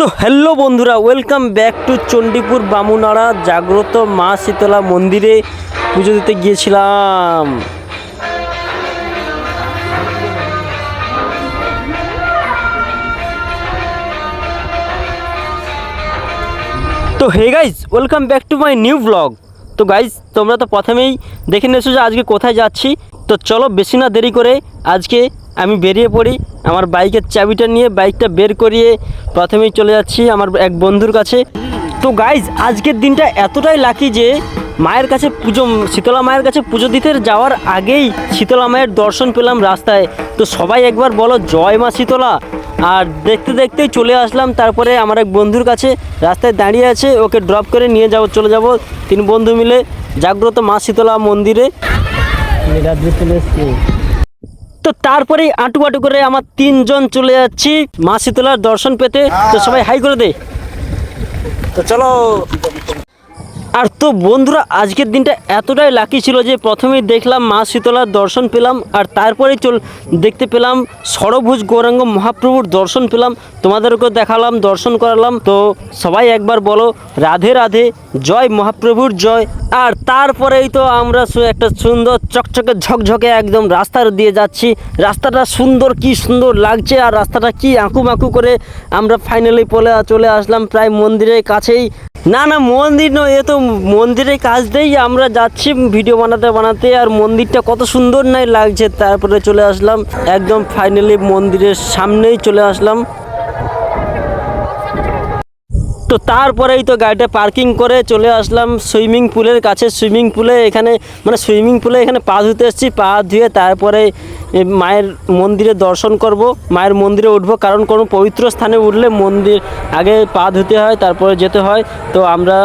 তো হ্যালো বন্ধুরা, welcome back to Chandipur Bamunara জাগ্রত মা শীতলা মন্দিরে পুজো দিতে গিয়েছিলাম। তো hey guys, welcome back to my new blog. তো গাইজ, তোমরা তো প্রথমেই দেখে নিয়েছো যে আজকে কোথায় যাচ্ছি। তো চলো বেশি না দেরি করে আজকে আমি বেরিয়ে পড়ি। আমার বাইকের চাবিটা নিয়ে বাইকটা বের করিয়ে প্রথমেই চলে যাচ্ছি আমার এক বন্ধুর কাছে। তো গাইজ, আজকের দিনটা এতটাই লাকি যে মায়ের কাছে শীতলা মায়ের কাছে পুজো দিতে যাওয়ার আগেই শীতলা মায়ের দর্শন পেলাম রাস্তায়। তো সবাই একবার বলো জয় মা শীতলা। আর দেখতে দেখতেই চলে আসলাম। তারপরে আমার এক বন্ধুর কাছে রাস্তায় দাঁড়িয়ে আছে, ওকে ড্রপ করে নিয়ে চলে যাব 3 বন্ধু মিলে জাগ্রত মা শীতলা মন্দিরে। তো তারপরেই আঁটু করে আমার 3 জন চলে যাচ্ছি মা শীতলার দর্শন পেতে। তো সবাই হাই করে দে। তো চলো। আর তো বন্ধুরা, আজকের দিনটা এতটাই লাকি ছিল যে প্রথমেই দেখলাম মা শীতলার দর্শন পেলাম, আর তারপরেই দেখতে পেলাম ষড়ভুজ গৌরাঙ্গ মহাপ্রভুর দর্শন পেলাম, তোমাদেরকেও দেখালাম, দর্শন করালাম। তো সবাই একবার বলো রাধে রাধে, জয় মহাপ্রভুর জয়। আর তারপরেই তো আমরা একটা সুন্দর চকচকে ঝকঝকে একদম রাস্তার দিয়ে যাচ্ছি। রাস্তাটা সুন্দর, কি সুন্দর লাগছে, আর রাস্তাটা কি আঁকু করে আমরা ফাইনালি চলে আসলাম প্রায় মন্দিরের কাছেই। না মন্দির নয়, এ তো মন্দিরের কাছ দিয়েই আমরা যাচ্ছি ভিডিও বানাতে। আর মন্দিরটা কত সুন্দর নাই লাগছে। তারপরে চলে আসলাম একদম ফাইনালি মন্দিরের সামনেই চলে আসলাম। তো তারপরেই তো গাড়িটা পার্কিং করে চলে আসলাম সুইমিং পুলের কাছে। সুইমিং পুলে এখানে পা ধুতে এসেছি। পা ধুয়ে তারপরে মায়ের মন্দিরে দর্শন করব, মায়ের মন্দিরে উঠবো। কারণ কোনো পবিত্র স্থানে উঠলে মন্দির আগে পা ধুতে হয়, তারপরে যেতে হয়। তো আমরা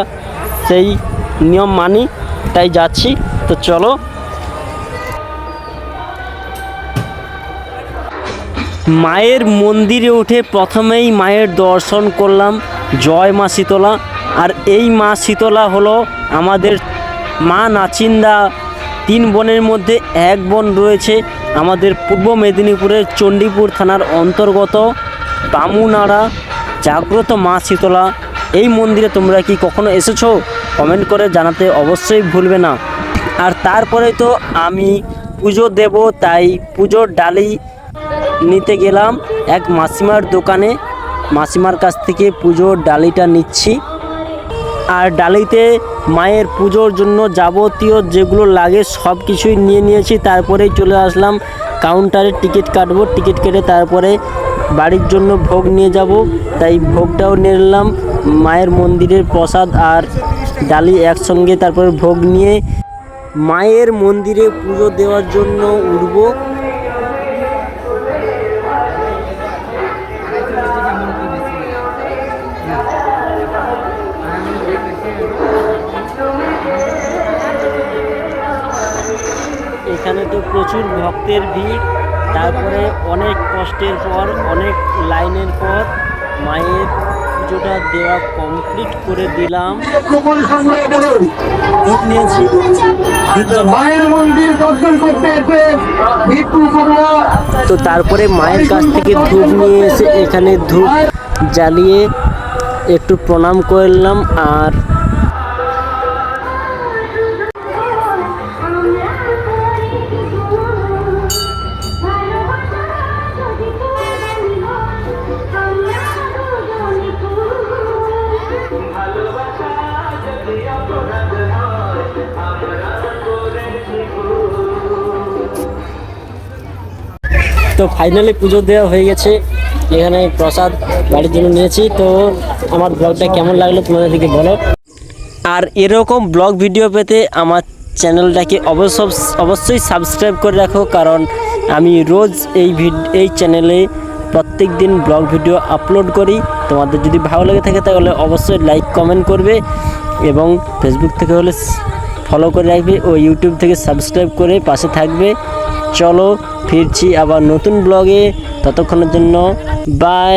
সেই নিয়ম মানি, তাই যাচ্ছি। তো চলো। মায়ের মন্দিরে উঠে প্রথমেই মায়ের দর্শন করলাম জয় মা শীতলা। আর এই মা শীতলা হলো আমাদের মা নাচিন্দা। 3 বোনের মধ্যে এক বোন রয়েছে আমাদের পূর্ব মেদিনীপুরের চণ্ডীপুর থানার অন্তর্গত বামুনাড়া জাগ্রত মা শীতলা। এই মন্দিরে তোমরা কি কখনো এসেছো? কমেন্ট করে জানাতে অবশ্যই ভুলবে না। আর তারপরে তো আমি পুজো দেব, তাই পুজোর ডালি নিতে গেলাম এক মাসিমার দোকানে। মাসিমার কাছ থেকে পুজোর ডালিটা নিচ্ছি। আর ডালিতে মায়ের পুজোর জন্য যাবতীয় যেগুলো লাগে সব কিছুই নিয়েছি। তারপরেই চলে আসলাম কাউন্টারে টিকিট কাটবো। টিকিট কেটে তারপরে বাড়ির জন্য ভোগ নিয়ে যাব, তাই ভোগটাও নিয়ে নিলাম। মায়ের মন্দিরের প্রসাদ আর ডালি একসঙ্গে তারপরে ভোগ নিয়ে মায়ের মন্দিরে পুজো দেওয়ার জন্য উঠবো। এখানে তো প্রচুর ভক্তের ভিড়। তারপরে অনেক কষ্টের পর, অনেক লাইনের পর মায়ের পুজোটা দেওয়া কমপ্লিট করে দিলাম। তো তারপরে মায়ের কাছ থেকে ধূপ নিয়ে এসে এখানে ধূপ জ্বালিয়ে একটু প্রণাম করলাম। আর তো ফাইনালি পুজো দেওয়া হয়ে গেছে। এখানে প্রসাদ বাড়ির জন্য নিয়েছি। তো আমার ব্লগটা কেমন লাগলো তোমাদেরকে বলো। আর এরকম ব্লগ ভিডিও পেতে আমার চ্যানেলটাকে অবশ্যই সাবস্ক্রাইব করে রাখো, কারণ আমি রোজ এই চ্যানেলে প্রত্যেক দিন ব্লগ ভিডিও আপলোড করি। তোমাদের যদি ভালো লেগে থাকে তাহলে অবশ্যই লাইক কমেন্ট করবে, এবং ফেসবুক থেকে হলে ফলো করে রাখবে, ও ইউটিউব থেকে সাবস্ক্রাইব করে পাশে থাকবে। চলো ফিরছি আবার নতুন ব্লগে, ততক্ষণের জন্য বাই।